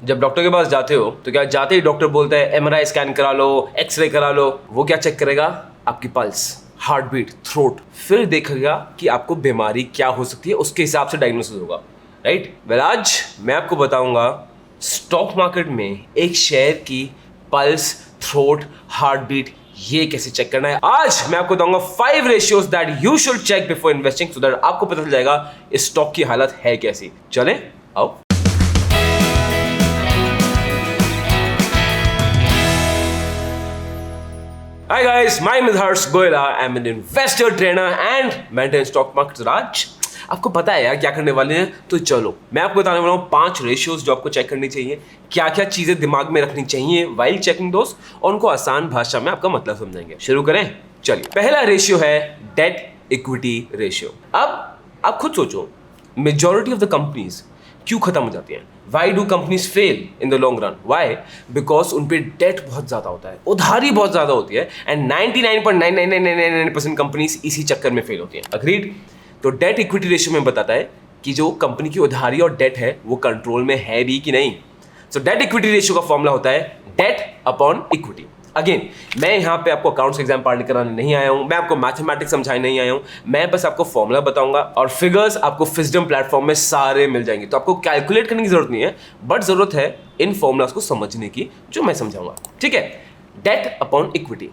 जब डॉक्टर के पास जाते हो तो क्या जाते ही डॉक्टर बोलता है एमआरआई स्कैन करा लो, एक्सरे करा लो? वो क्या चेक करेगा? आपकी पल्स, हार्ट बीट, थ्रोट, फिर देखेगा कि आपको बीमारी क्या हो सकती है, उसके हिसाब से डायग्नोसिस होगा, राइट? वेल, आज मैं आपको बताऊंगा स्टॉक मार्केट में एक शेयर की पल्स, थ्रोट, हार्ट बीट ये कैसे चेक करना है। आज मैं आपको बताऊंगा 5 ratios that you should check before investing, so that आपको पता चल जाएगा इस स्टॉक की हालत है कैसी। चलें, आओ। Hi guys, my name is Harsh Goyla. I'm an investor, trainer and mentor in stock market. आज आपको पता है यार क्या करने वाले हैं, तो चलो मैं आपको बताने वाला हूँ 5 रेशियोज जो आपको चेक करनी चाहिए, क्या क्या चीजें दिमाग में रखनी चाहिए वाइल चेकिंग दोस्त, और उनको आसान भाषा में आपका मतलब समझाएंगे। शुरू करें, चलिए। पहला रेशियो है डेट इक्विटी रेशियो। अब आप खुद सोचो, मेजॉरिटी ऑफ द कंपनीज क्यों खत्म हो जाती हैं? Why do companies fail in the long run? Why? Because उन पे डेट बहुत ज़्यादा होता है, उधारी बहुत ज़्यादा होती है, एंड 99.9999% कंपनीज इसी चक्कर में फेल होती हैं। अग्रीड? तो डेट इक्विटी रेशियो में बताता है कि जो कंपनी की उधारी और डेट है वो कंट्रोल में है भी कि नहीं। सो डेट इक्विटी रेशियो का फॉर्मूला होता है डेट अपॉन इक्विटी। अगेन, मैं यहाँ पे आपको अकाउंट्स एग्जाम पढ़ने कराने नहीं आया हूँ, मैं आपको मैथमेटिक्स समझाने नहीं आया हूँ, मैं बस आपको फॉर्मूला बताऊंगा और फिगर्स आपको फिजडम प्लेटफॉर्म में सारे मिल जाएंगे। तो आपको कैलकुलेट करने की जरूरत नहीं है, बट जरूरत है इन फॉर्मूलाज को समझने की जो मैं समझाऊंगा। ठीक है, डेट अपॉन इक्विटी।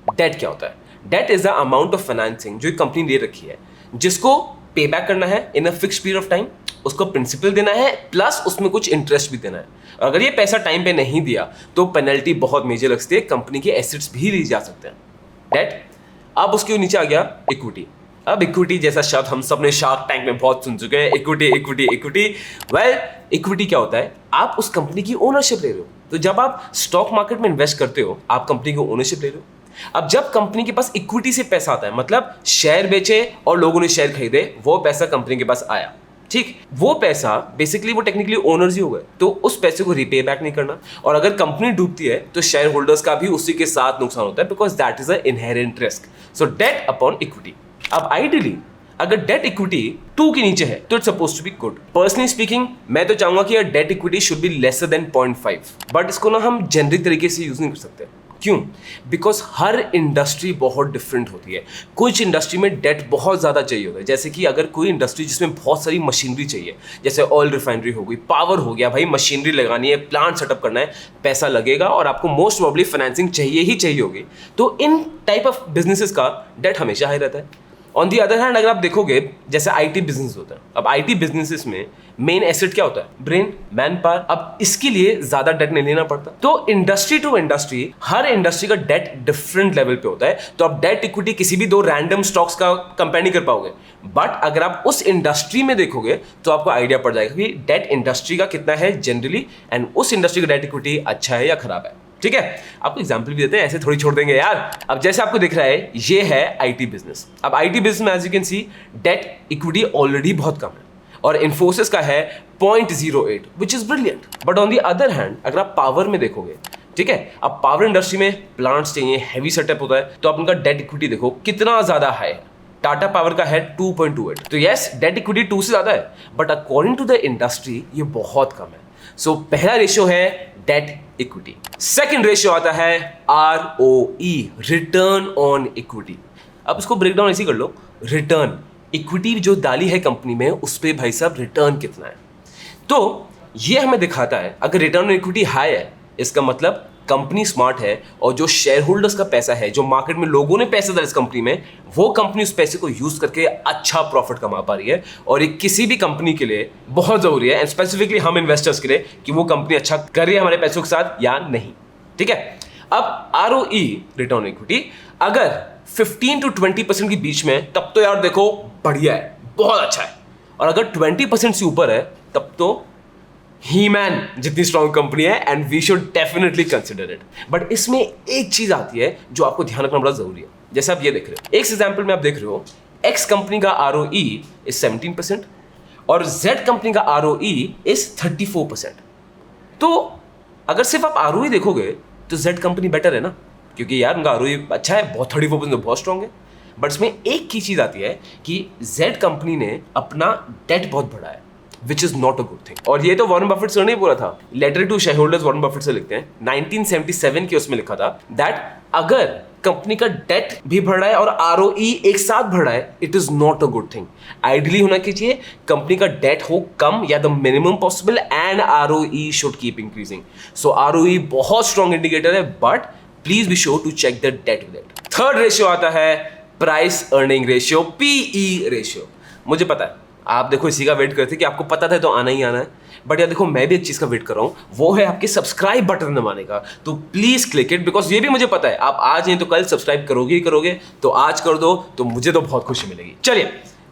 डेट क्या होता है? Debt is the amount of financing जो कंपनी ले रखी है, जिसको पे बैक करना है in a fix period of time, उसको प्रिंसिपल देना है प्लस उसमें कुछ इंटरेस्ट भी देना है। और अगर ये पैसा टाइम पे नहीं दिया तो पेनल्टी बहुत मेजर लगती है, कंपनी के एसेट्स भी ली जा सकते हैं। डेट। अब उसके नीचे आ गया इक्विटी। अब इक्विटी जैसा शब्द हम सब ने शार्क टैंक में बहुत सुन चुके हैं, equity equity equity. Well, equity क्या होता है? आप उस कंपनी की ओनरशिप ले रहे हो। तो जब आप स्टॉक मार्केट में इन्वेस्ट करते हो, आप कंपनी की ओनरशिप ले रहे हो। अब जब कंपनी के पास इक्विटी से पैसा आता है, मतलब शेयर बेचे और लोगों ने शेयर खरीदे, वो पैसा कंपनी के पास आया, ठीक? वो पैसा बेसिकली वो टेक्निकली ओनर्स ही हो गए, तो उस पैसे को रिपे बैक नहीं करना। और अगर कंपनी डूबती है तो शेयर होल्डर्स का भी उसी के साथ नुकसान होता है, because that is a inherent risk. So debt upon equity. अब आइडियली अगर डेट इक्विटी 2 के नीचे है तो it's suppose to be good. Personally speaking, मैं तो चाहूंगा कि debt equity should be lesser than 0.5, but इसको ना हम जेनरिक तरीके से यूज नहीं कर सकते। क्यों? बिकॉज हर इंडस्ट्री बहुत डिफरेंट होती है। कुछ इंडस्ट्री में डेट बहुत ज़्यादा चाहिए होता है, जैसे कि अगर कोई इंडस्ट्री जिसमें बहुत सारी मशीनरी चाहिए, जैसे ऑयल रिफाइनरी हो गई, पावर हो गया, भाई मशीनरी लगानी है, प्लांट सेटअप करना है, पैसा लगेगा और आपको मोस्ट प्रोबेबली फाइनेंसिंग चाहिए ही चाहिए होगी, तो इन टाइप ऑफ बिजनेसेस का डेट हमेशा हाई रहता है। ऑन दी अदर हैंड, अगर आप देखोगे जैसे आईटी बिजनेस होता है, अब आईटी बिजनेसेस में मेन एसेट क्या होता है? Brain, manpower. अब इसके लिए ज्यादा डेट नहीं लेना पड़ता। तो इंडस्ट्री टू इंडस्ट्री, हर इंडस्ट्री का डेट डिफरेंट लेवल पे होता है। तो आप डेट इक्विटी किसी भी 2 रैंडम स्टॉक्स का कंपेयर नहीं कर पाओगे, बट अगर आप उस इंडस्ट्री में देखोगे तो आपको आइडिया पड़ जाएगा कि डेट इंडस्ट्री का कितना है जनरली, एंड उस इंडस्ट्री का डेट इक्विटी अच्छा है या खराब है। ठीक है, आपको एग्जांपल भी देते हैं, ऐसे थोड़ी छोड़ देंगे यार। अब जैसे आपको दिख रहा है, ये है आईटी बिजनेस। अब आईटी बिजनेस में as you can see debt equity already बहुत कम है, और इन्फोसिस का है 0.08, which is brilliant. But on the other hand, अगर आप पावर में देखोगे, ठीक है, अब पावर इंडस्ट्री में प्लांट्स चाहिए, हैवी सेटअप होता है, तो आप उनका डेट इक्विटी देखो कितना ज्यादा हाई है। टाटा पावर का है 2.28, तो यस, डेट इक्विटी 2 से ज्यादा है, but according to the industry ये बहुत कम है। सो पहला रेशियो है डेट इक्विटी। सेकंड रेशियो आता है ROE, रिटर्न ऑन इक्विटी। अब इसको ब्रेक डाउन ऐसे कर लो, रिटर्न इक्विटी जो डाली है कंपनी में, उस पे भाई साहब रिटर्न कितना है। तो ये हमें दिखाता है अगर रिटर्न ऑन इक्विटी हाई है, इसका मतलब कंपनी स्मार्ट है, और जो शेयर होल्डर्स का पैसा है, जो मार्केट में लोगों ने पैसा दिया इस कंपनी में, वो कंपनी उस पैसे को यूज करके अच्छा प्रॉफिट कमा पा रही है। और ये किसी भी कंपनी के लिए बहुत जरूरी है, एंड स्पेसिफिकली हम इन्वेस्टर्स के लिए, कि वो कंपनी अच्छा कर रही है हमारे पैसों के साथ या नहीं। ठीक है, अब ROE, रिटर्न इक्विटी, अगर 15 to 20% के बीच में, तब तो यार देखो बढ़िया है, बहुत अच्छा है। और अगर 20% से ऊपर है, तब तो ही-मैन जितनी स्ट्रॉन्ग कंपनी है, and we should definitely consider it. But इसमें एक चीज आती है जो आपको ध्यान रखना बड़ा जरूरी है। जैसे आप ये देख रहे हो, एक एग्जाम्पल में आप देख रहे हो, एक्स कंपनी का ROE इज 17% और जेड कंपनी का ROE इज 34%। तो अगर सिर्फ आप ROE देखोगे तो जेड कंपनी बेटर है ना, क्योंकि यार उनका ROE अच्छा है, बहुत 34% तो बहुत स्ट्रॉन्ग है। बट इसमें एक ही चीज आती है कि जेड कंपनी ने अपना डेट बहुत बढ़ाया है। Which is not a good thing. और ये तो वॉरेन बफेट सर ने बोला था, letter to shareholders Warren Buffett से लिखते हैं 1977 के, उसमें लिखा था दैट अगर कंपनी का डेट भी बढ़ रहा है और आरओई एक साथ बढ़ रहा है, it is not a good thing. Ideally होना चाहिए कंपनी का डेट हो कम या the minimum possible and ROE should keep increasing. So ROE बहुत स्ट्रॉन्ग इंडिकेटर है, but please be sure to check the debt with it. Third ratio आता है price earning ratio, PE ratio. मुझे पता है आप देखो इसी का वेट करते कि आपको पता था तो आना ही आना है, बट यार देखो मैं भी एक चीज का वेट कर रहा हूं, वो है आपके सब्सक्राइब बटन दबाने का। तो प्लीज क्लिक इट, बिकॉज ये भी मुझे पता है आप आज नहीं तो कल सब्सक्राइब करोगे ही करोगे, तो आज कर दो तो मुझे तो बहुत खुशी मिलेगी। चलिए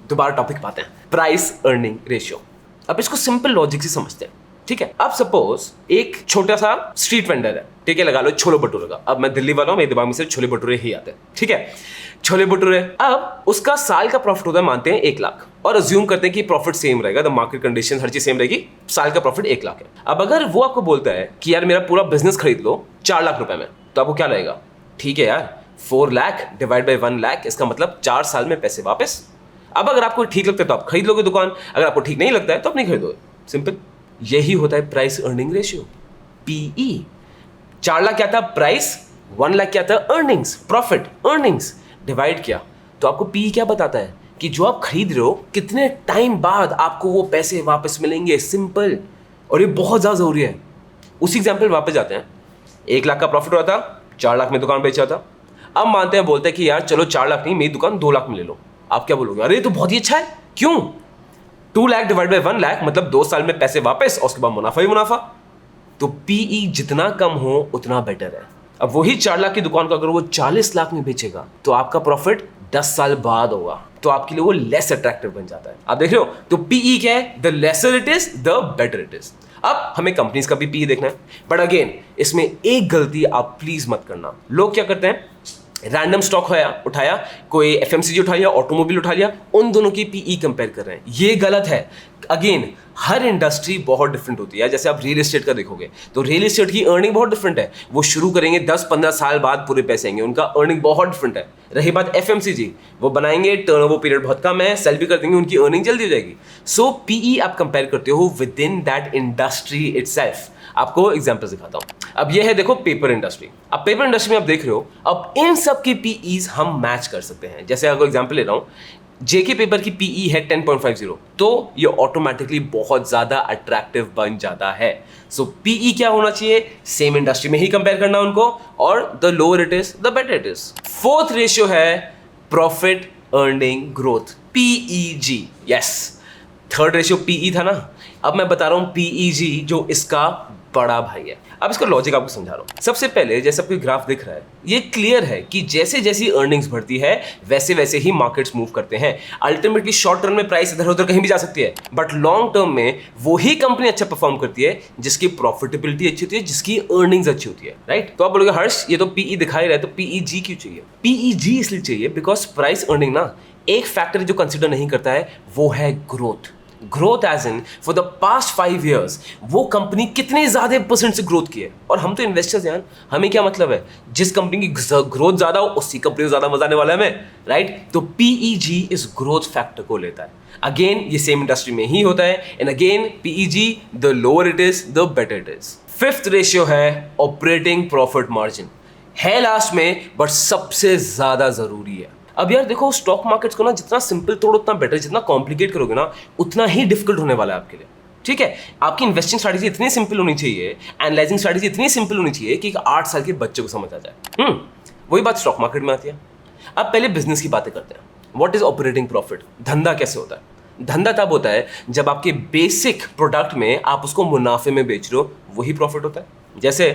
दोबारा टॉपिक पाते हैं, प्राइस अर्निंग रेशियो। अब इसको सिंपल लॉजिक से समझते हैं, ठीक है। अब सपोज एक छोटा सा स्ट्रीट वेंडर है, ठीक है, लगा लो छोले भटूरे का। अब मैं दिल्ली वाला हूं, मेरे दिमाग में से छोले भटूरे ही आते हैं, ठीक है, छोले भटूरे। अब उसका साल का प्रॉफिट होता है मानते हैं 1 लाख, और अज्यूम करते हैं कि प्रॉफिट सेम रहेगा, द मार्केट कंडीशन हर चीज सेम रहेगी, साल का प्रॉफिट 1 लाख है। अब अगर वो आपको बोलता है कि यार मेरा पूरा बिजनेस खरीद लो 4 लाख रुपए में, तो आपको क्या लगेगा, ठीक है यार 4 लाख डिवाइड बाई 1 लाख, इसका मतलब 4 साल में पैसे वापस। अब अगर आपको ठीक लगता है तो आप खरीद लोगे दुकान, अगर आपको ठीक नहीं लगता है तो आप नहीं खरीदोगे, सिंपल। यही होता है price earning ratio, PE. 4 lakh क्या था प्राइस, 1 लाख क्या था अर्निंग्स, प्रॉफिट, अर्निंग्स डिवाइड किया, तो आपको पीई क्या बताता है कि जो आप खरीद रहे हो कितने टाइम बाद आपको वो पैसे वापस मिलेंगे, सिंपल। और ये बहुत ज़्यादा जरूरी है। उसी एग्जाम्पल वापस जाते हैं, 1 लाख का प्रॉफिट हुआ था, 4 लाख में दुकान बेचा था। अब मानते हैं बोलते हैं कि यार चलो 4 लाख नहीं, मेरी दुकान 2 लाख में ले लो। आप क्या बोलोगे, अरे ये तो बहुत ही अच्छा है, क्यों? 2 लाख डिवाइड बाई 1 लाख मतलब 2 साल में पैसे वापस, और उसके बाद मुनाफा ही मुनाफा। तो पीई जितना कम हो उतना बेटर है। अब वही 4 लाख की दुकान को अगर वो 40 लाख में बेचेगा तो आपका प्रॉफिट 10 साल बाद होगा, तो आपके लिए वो लेस अट्रैक्टिव बन जाता है। आप देख रहे हो, तो पीई क्या है, the lesser it is the better it is. अब हमें कंपनीज का भी पीई देखना है, बट अगेन इसमें एक गलती आप प्लीज मत करना। लोग क्या करते हैं, रैंडम स्टॉक उठाया, कोई एफएमसीजी उठा लिया, ऑटोमोबाइल उठा लिया, उन दोनों की पीई कंपेयर कर रहे हैं, ये गलत है। अगेन हर इंडस्ट्री बहुत डिफरेंट होती है। जैसे आप रियल एस्टेट का देखोगे तो रियल एस्टेट की अर्निंग बहुत डिफरेंट है, वो शुरू करेंगे 10-15 साल बाद पूरे पैसे आएंगे, उनका अर्निंग बहुत डिफरेंट है। रही बात एफएमसीजी, वो बनाएंगे, टर्नओवर पीरियड बहुत कम है, सेल भी कर देंगे, उनकी अर्निंग जल्दी हो जाएगी। सो पीई आप कंपेयर करते हो with in that industry itself. आपको एग्जांपल दिखाता हूं। अब ये है देखो पेपर इंडस्ट्री। अब पेपर इंडस्ट्री में आप देख रहे हो, अब इन सब की पीईज हम मैच कर सकते हैं। जैसे अगर एग्जांपल ले रहा हूं, जेके पेपर की पीई है 10.50, तो ये ऑटोमेटिकली बहुत ज्यादा अट्रैक्टिव बन जाता है। सो पीई क्या होना चाहिए, सेम इंडस्ट्री में ही कंपेयर करना उनको, और the lower it is the better it is. Fourth ratio है profit earning growth, PEG. Yes, third ratio PE था ना, अब मैं बता रहा हूं पीईजी जो इसका बड़ा भाई है। अब इसका लॉजिक आपको समझा रहा हूं। सबसे पहले जैसे आपको ग्राफ दिख रहा है, ये क्लियर है कि जैसे जैसी अर्निंग्स बढ़ती है वैसे वैसे ही मार्केट्स मूव करते हैं। अल्टीमेटली शॉर्ट टर्म में प्राइस इधर उधर कहीं भी जा सकती है, बट लॉन्ग टर्म में वही कंपनी अच्छा परफॉर्म करती है जिसकी प्रॉफिटेबिलिटी अच्छी होती है, जिसकी अर्निंग्स अच्छी होती है, राइट। तो आप बोलोगे हर्ष ये तो पीई दिखाई रहा है, तो पीईजी क्यों चाहिए? पीईजी इसलिए चाहिए बिकॉज प्राइस अर्निंग ना एक फैक्टर जो कंसिडर नहीं करता है वो है growth. Growth as in for the past 5 years वो कंपनी कितने ज्यादा परसेंट से ग्रोथ की है। और हम तो इन्वेस्टर्स हैं, हमें क्या मतलब है, जिस कंपनी की ग्रोथ ज्यादा हो उसी कंपनी को ज्यादा मजा आने वाला है हमें, राइट। तो पीईजी इस ग्रोथ फैक्टर को लेता है। अगेन ये सेम इंडस्ट्री में ही होता है, and again PEG the lower it is the better it is. Fifth ratio है ऑपरेटिंग प्रॉफिट मार्जिन, है लास्ट में बट सबसे ज्यादा जरूरी है। अब यार देखो स्टॉक मार्केट्स को ना जितना सिंपल तोड़ो उतना बेटर, जितना कॉम्प्लिकेट करोगे ना उतना ही डिफिकल्ट होने वाला है आपके लिए, ठीक है। आपकी इन्वेस्टिंग स्ट्रैटेजी इतनी सिंपल होनी चाहिए, एनालाइजिंग स्ट्रैटेजी इतनी सिंपल होनी चाहिए कि 8 साल के बच्चे को समझ आ जाए। वही बात स्टॉक मार्केट में आती है। अब पहले बिजनेस की बातें करते हैं। What is operating profit? धंधा कैसे होता है? धंधा तब होता है जब आपके बेसिक प्रोडक्ट में आप उसको मुनाफे में बेच रहे हो, वही प्रॉफिट होता है। जैसे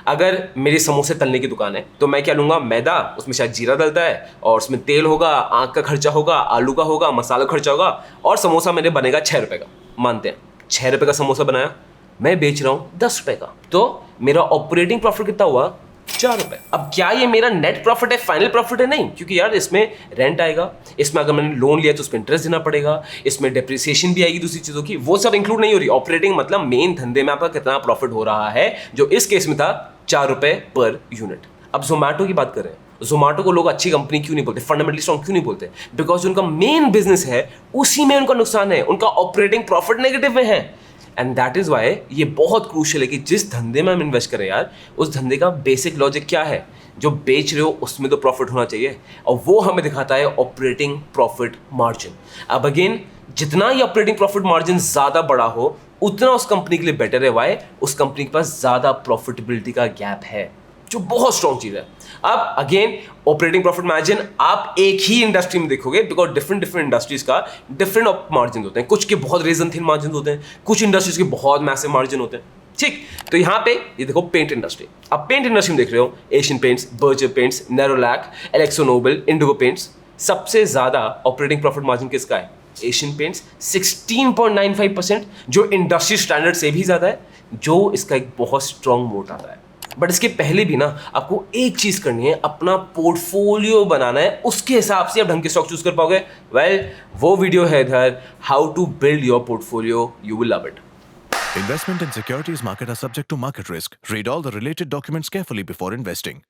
अगर मेरी समोसे तलने की दुकान है तो मैं क्या लूँगा, मैदा, उसमें शायद जीरा डलता है और उसमें तेल होगा, आँख का खर्चा होगा, आलू का होगा, मसाला खर्चा होगा, और समोसा मैंने बनेगा 6 रुपये का। मानते हैं 6 रुपये का समोसा बनाया, मैं बेच रहा हूँ 10 रुपये का, तो मेरा ऑपरेटिंग प्रॉफिट कितना हुआ? 4 रुपये। अब क्या ये मेरा नेट प्रॉफिट है, फाइनल प्रॉफिट है? नहीं, क्योंकि यार इसमें रेंट आएगा, इसमें अगर मैंने लोन लिया तो उस पर इंटरेस्ट देना पड़ेगा, इसमें डेप्रिसिएशन भी आएगी दूसरी चीज़ों की, वो सब इंक्लूड नहीं हो रही। ऑपरेटिंग मतलब मेन धंधे में आपका कितना प्रॉफिट हो रहा है, जो इस केस में था 4 रुपये पर यूनिट। अब जोमैटो की बात करें, जोमेटो को लोग अच्छी कंपनी क्यों नहीं बोलते, फंडामेंटली स्ट्रॉन्ग क्यों नहीं बोलते? बिकॉज उनका मेन बिजनेस है, उसी में उनका नुकसान है, उनका ऑपरेटिंग प्रॉफिट नेगेटिव में है। एंड दैट इज वाई ये बहुत क्रूशियल है कि जिस धंधे में हम इन्वेस्ट करें यार, उस धंधे का बेसिक लॉजिक क्या है? जो बेच रहे हो उसमें तो प्रॉफिट होना चाहिए, और वो हमें दिखाता है ऑपरेटिंग प्रॉफिट मार्जिन। अब अगेन, जितना ये ऑपरेटिंग प्रॉफिट मार्जिन ज्यादा बड़ा हो, उतना उस कंपनी के लिए बेटर है। वाई? उस कंपनी के पास ज्यादा प्रॉफिटेबिलिटी का गैप है, जो बहुत स्ट्रॉन्ग चीज है। अब अगेन, ऑपरेटिंग प्रॉफिट मार्जिन आप एक ही इंडस्ट्री में देखोगे, बिकॉज डिफरेंट इंडस्ट्रीज का डिफरेंट मार्जिन होते हैं। कुछ के बहुत रेजन थिन मार्जिन होते हैं, कुछ इंडस्ट्रीज के बहुत मैसिव मार्जिन होते हैं। ठीक, तो यहाँ पे ये देखो पेंट इंडस्ट्री। अब पेंट इंडस्ट्री में देख रहे हो Asian Paints, Berger Paints, Nerolac, Akzo Nobel, Indigo Paints. सबसे ज्यादा ऑपरेटिंग प्रॉफिट मार्जिन किसका है? एशियन पेंट्स 16.95%, जो इंडस्ट्री स्टैंडर्ड से भी ज्यादा है, जो इसका एक बहुत स्ट्रॉन्ग मोट आता है। बट इसके पहले भी ना आपको एक चीज करनी है, अपना पोर्टफोलियो बनाना है, उसके हिसाब से आप ढंग के स्टॉक चूज कर पाओगे। वेल, वो वीडियो है इधर, how to build your portfolio, you will love it. Investment in securities market are subject to market risk. Read all the related documents carefully before investing.